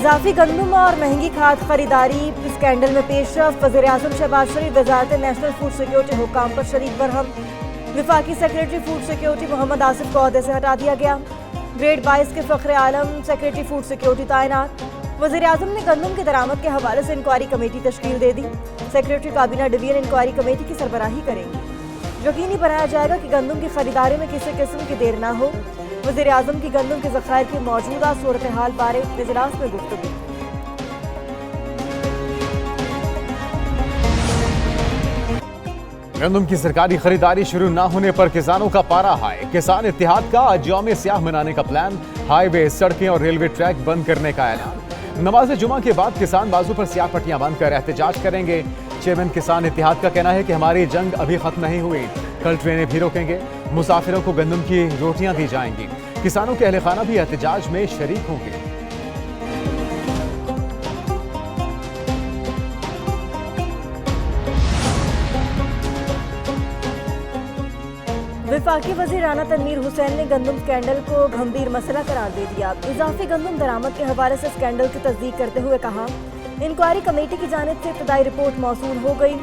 इजाफी गंदम और महंगी खाद खरीदारी स्कैंडल में पेशरफ। वज़ीर-ए-आज़म शहबाज शरीफ वज़ारत नेशनल फूड सिक्योरिटी हुक्काम पर शरीक बरहम। विफाकी secretary food security Mohammad Asif को ओहदे से हटा दिया गया। ग्रेड 22 के Fakhr Alam secretary food security तैनात। वज़ीर-ए-आज़म ने गंदम की दरामद के हवाले से इंक्वायरी कमेटी तश्कील दे दी। सेक्रेटरी काबीना डिवीजन इंक्वायरी कमेटी की सरबराही करेंगी। यकीनी बनाया जाएगा कि गंदम की खरीदारी में किसी किस्म की देर न हो। वज़ीर-ए-आज़म की गंदम के ज़खायर की मौजूदा सूरत हाल बारे इजलास में गुफ्तगू। गंदम की सरकारी खरीदारी शुरू न होने पर किसानों का पारा हाई। किसान इत्तेहाद का आज यौम स्याह मनाने का प्लान। हाईवे, सड़कें और रेलवे ट्रैक बंद करने का ऐलान। नमाज जुमा के बाद किसान बाजू पर स्याह पट्टियां बांधकर एहतजाज करेंगे। चेयरमैन किसान इत्तेहाद का कहना है कि हमारी जंग अभी खत्म नहीं हुई, कल ट्रेनें भी रोकेंगे। मुसाफिरों को गंदम की रोटियां दी जाएंगी। किसानों के अहले खाना भी एहतजाज में शरीक होंगे। वफाकी वज़ीर राना तनवीर हुसैन ने गंदम स्कैंडल को गंभीर मसला करार दे दिया। इजाफी गंदम दरामद के हवाले से स्कैंडल की तस्दीक करते हुए कहा, इंक्वायरी कमेटी की जानिब से इब्तदाई रिपोर्ट मौसूल हो गई।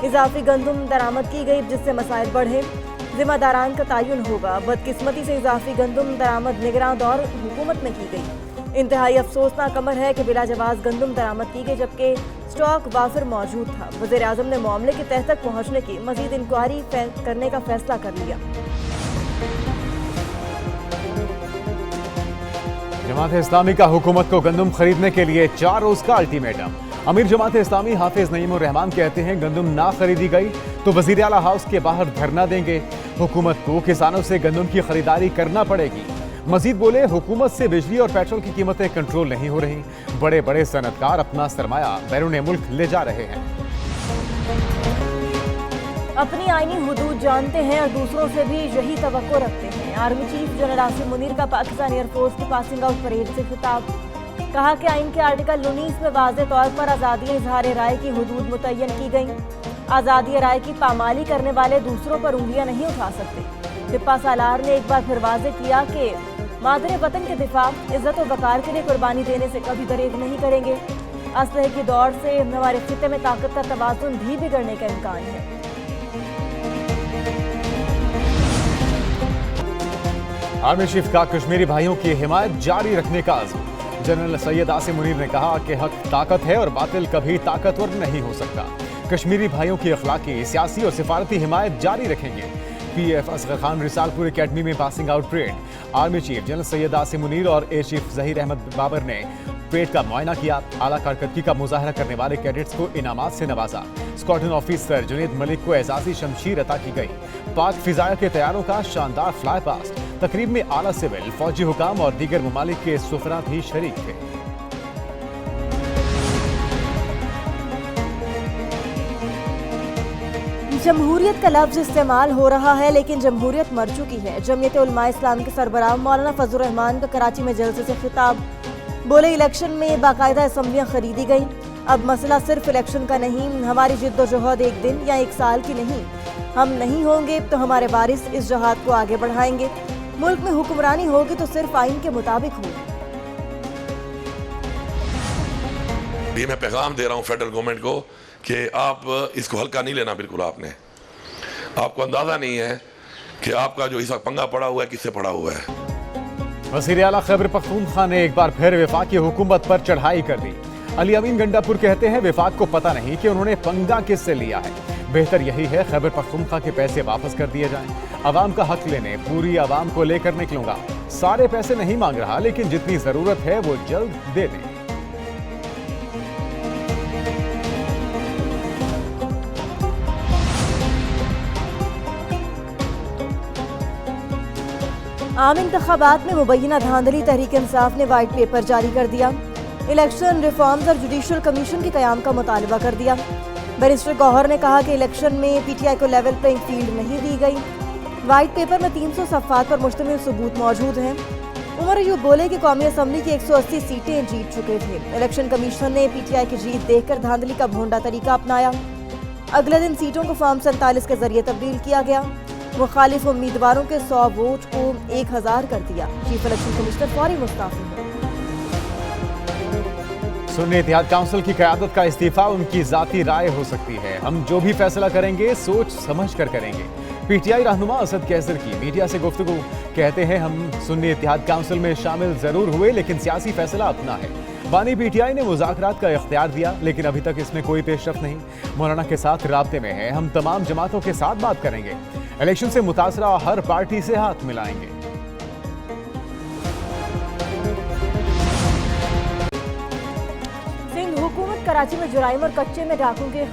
इजाफी गंदम दरामद की गई जिससे मसाइल बढ़े, जिम्मेदारान का तयन होगा। बदकिस्मती से इजाफी गंदम दरामद निगरान दौर हुकूमत में की गई। इंतहाई अफसोसनाक अमर है कि बिला जवाज गंदम दरामद की गई जबकि स्टॉक वाफिर मौजूद था। वज़ीर-ए-आज़म ने मामले की तह तक पहुँचने की मजीद इंक्वायरी करने का फैसला कर लिया। जमात इस्लामी का हुकूमत को गंदम खरीदने के लिए 4 रोज का अल्टीमेटम। अमीर जमात इस्लामी हाफिज नईमुर रहमान कहते हैं गंदम ना खरीदी गई तो वजीर आला हाउस के बाहर धरना देंगे। हुकूमत को किसानों से गंदम की खरीदारी करना पड़ेगी। मजीद बोले, हुकूमत से बिजली और पेट्रोल की कीमतें कंट्रोल नहीं हो रही। बड़े बड़े सनतकार अपना सरमाया बैरून मुल्क ले जा रहे हैं। अपनी आईनी हुदूद जानते हैं और दूसरों से भी यही तवक्को रखते हैं। Army chief general Asim Munir का पाकिस्तान एयरफोर्स की पासिंग आउट परेड से खिताब। कहा कि आइन के आर्टिकल 19 में वाज़े तौर पर आज़ादी इजहार राय की हुदूद मुतय्यन की गई। आज़ादी राय की पामाली करने वाले दूसरों पर उंगलियां नहीं उठा सकते। टिप्पा सालार ने एक बार फिर वाज़े किया कि मादरे वतन के दिफा, इज्जत और वकार के लिए कुर्बानी देने से कभी दरेग नहीं करेंगे। असलहे की दौड़ से हमारे खिते में ताकत का तवाज़ुन भी बिगड़ने का इम्कान है। आर्मी चीफ का कश्मीरी भाइयों की हिमायत जारी रखने का आज़म। जनरल सैयद आसिम मुनीर ने कहा कि हक ताकत है और बातिल कभी ताकतवर नहीं हो सकता। कश्मीरी भाइयों की अखलाकी, सियासी और सिफारती हिमायत जारी रखेंगे। PF असगर खान रिसालपुर एकेडमी में passing out parade. Army chief general Syed Asim Munir और एयर चीफ ज़हीर अहमद बाबर ने परेड का मुआयना किया। आला कारकर्दगी का मुजाहरा करने वाले कैडेट्स को इनामात से नवाजा। स्क्वाड्रन ऑफिसर जुनेद मलिक को एजाजी शमशीर अता की गई। पाक फिजाया के तैयारों का शानदार फ्लाई पास्ट। तकरीब में आला सिविल, फौजी हुकाम और दीगर ममालिक के सुफरा भी शरीक थे। जमहूरियत का लफ्ज इस्तेमाल हो रहा है लेकिन जमहूरियत मर चुकी है। जमीयत उलमा इस्लाम के सरबराह मौलाना फजलुर रहमान का कराची में जलसे से खिताब। बोले, इलेक्शन में बाकायदा असम्बलियाँ खरीदी गई। अब मसला सिर्फ इलेक्शन का नहीं, हमारी जिद्दोजहद एक दिन या एक साल की नहीं। हम नहीं होंगे तो हमारे वारिस इस जहाद को आगे बढ़ाएंगे। मुल्क में हुक्मरानी होगी तो सिर्फ आइन के मुताबिक होगी। ये मैं पैगाम दे रहा हूँ फेडरल गवर्नमेंट को कि आप इसको हल्का नहीं लेना। बिल्कुल आपको अंदाजा नहीं है कि आपका जो इस पंगा पड़ा हुआ है किससे पड़ा हुआ है। वज़ीर आला खैबर पख्तूनख्वा ने एक बार फिर वफाकी हुकूमत पर चढ़ाई कर दी। अली अमीन गंडापुर कहते हैं वफाक को पता नहीं कि उन्होंने पंगा किससे लिया है। बेहतर यही है खैबर पख्तूनख्वा के पैसे वापस कर दिए जाएं। अवाम का हक लेने पूरी अवाम को लेकर निकलूंगा। सारे पैसे नहीं मांग रहा लेकिन जितनी जरूरत है वो जल्द दे दें। आम इंतखाबात में मुबैना धांधली तहरीक इंसाफ ने वाइट पेपर जारी कर दिया। इलेक्शन रिफॉर्म्स और जुडिशल कमीशन के कयाम का मुतालबा कर दिया। बैरिस्टर गौहर ने कहा कि इलेक्शन में PTI को लेवल प्लेइंग फील्ड नहीं दी गई। वाइट पेपर में 300 सफ़ात पर मुश्तमिल सबूत मौजूद हैं। उमर अयूब बोले कि कौमी असम्बली की 180 सीटें जीत चुके थे। इलेक्शन कमीशन ने PTI की जीत देखकर धांधली का भोंडा तरीका अपनाया। अगले दिन सीटों को फॉर्म 47 के जरिए तब्दील किया गया। मुखालिफ उम्मीदवारों के 100 वोट को 1000 कर दिया। चीफ इलेक्शन कमिश्नर फौरी मुस्तफी है। सुन्नी इत्तेहाद काउंसिल की क़यादत का इस्तीफा उनकी जाती राय हो सकती है। हम जो भी फैसला करेंगे सोच समझ कर करेंगे। पीटीआई रहनुमा असद कैसर की मीडिया से गुफ्तगू, कहते हैं हम सुन्नी इत्तेहाद काउंसिल में शामिल जरूर हुए लेकिन सियासी फैसला अपना है। बानी पीटीआई ने मुज़ाकरात का इख्तियार दिया लेकिन अभी तक इसमें कोई पेशरफ नहीं। मौलाना के साथ राब्ते में है, हम तमाम जमातों के साथ बात करेंगे। इलेक्शन से मुतासरा हर पार्टी से हाथ मिलाएंगे। हुकूमत कराची में जुराइम और कच्चे में डाकुओं के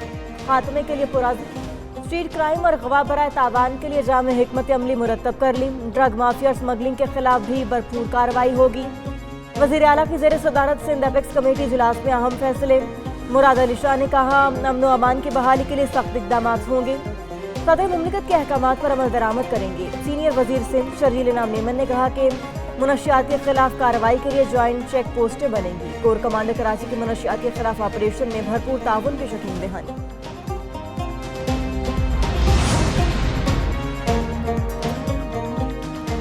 खात्मे के लिए स्ट्रीट क्राइम और गवाह बराए तावान के लिए जामे हिकमत अमली मुरतब कर ली। ड्रग माफिया और स्मगलिंग के खिलाफ भी भरपूर कार्रवाई होगी। वज़ीर आला की ज़ेर सदारत सिंध एपेक्स कमेटी इजलास में अहम फैसले। मुराद अली शाह ने कहा अमन व अमान की बहाली के लिए सख्त इक़दाम होंगे। सदर मुमलिकत के अहकामात पर अमल दरामद करेंगे। सीनियर वजीर सिंध शर्जील इनाम मेमन ने कहा कि मुनशियात के खिलाफ कार्रवाई के लिए ज्वाइंट चेक पोस्टें बनेंगी। कोर कमांडर कराची की मुनशियात के खिलाफ ऑपरेशन में भरपूर ताउन की यकीन दहानी।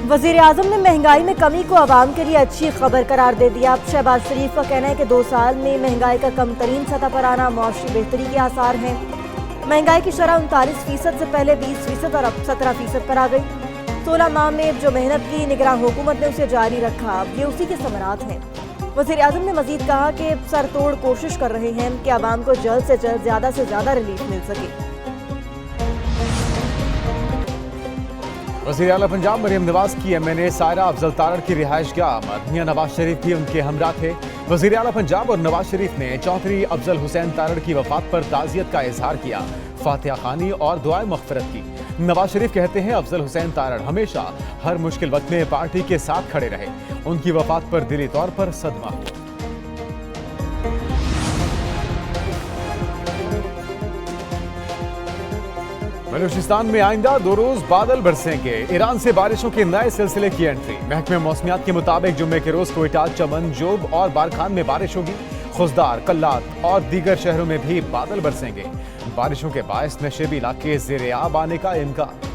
वज़ीर आज़म ने महंगाई में कमी को आवाम के लिए अच्छी खबर करार दे दिया। शहबाज शरीफ का कहना है कि 2 साल में महंगाई का कम तरीन सतह पर आना मौशी बेहतरी के आसार हैं। महंगाई की शरह 39% से पहले 20% और अब 17% पर आ गई। 16 माह में जो मेहनत की निगरान हुकूमत ने उसे जारी रखा, अब ये उसी के समरात हैं। वज़ीर आज़म ने मजीद कहा कि सरतोड़ कोशिश कर रहे हैं कि आवाम को जल्द से जल्द ज़्यादा से ज़्यादा रिलीफ मिल सके। वज़ीर आला पंजाब मरियम नवाज की एमएनए सायरा अफजल तारड़ की रिहाइशगाह आमद। मियां नवाज शरीफ भी उनके हमरा थे। वज़ीर आला पंजाब और नवाज शरीफ ने चौधरी अफजल हुसैन तारड़ की वफात पर ताज़ियत का इजहार किया, फातिहा खानी और दुआए मग़फ़िरत की। नवाज शरीफ कहते हैं अफजल हुसैन तारड़ हमेशा हर मुश्किल वक्त में पार्टी के साथ खड़े रहे। उनकी वफात पर दिली तौर पर सदमा हुआ। बलूचिस्तान में आइंदा 2 रोज बादल बरसेंगे। ईरान से बारिशों के नए सिलसिले की एंट्री। महकमे मौसमियात के मुताबिक जुम्मे के रोज कोयटा, चमन, जोब और बारखान में बारिश होगी। खुजदार, कल्लात और दीगर शहरों में भी बादल बरसेंगे। बारिशों के बायस नशेबी इलाके ज़ेर-ए-आब आने का इम्कान।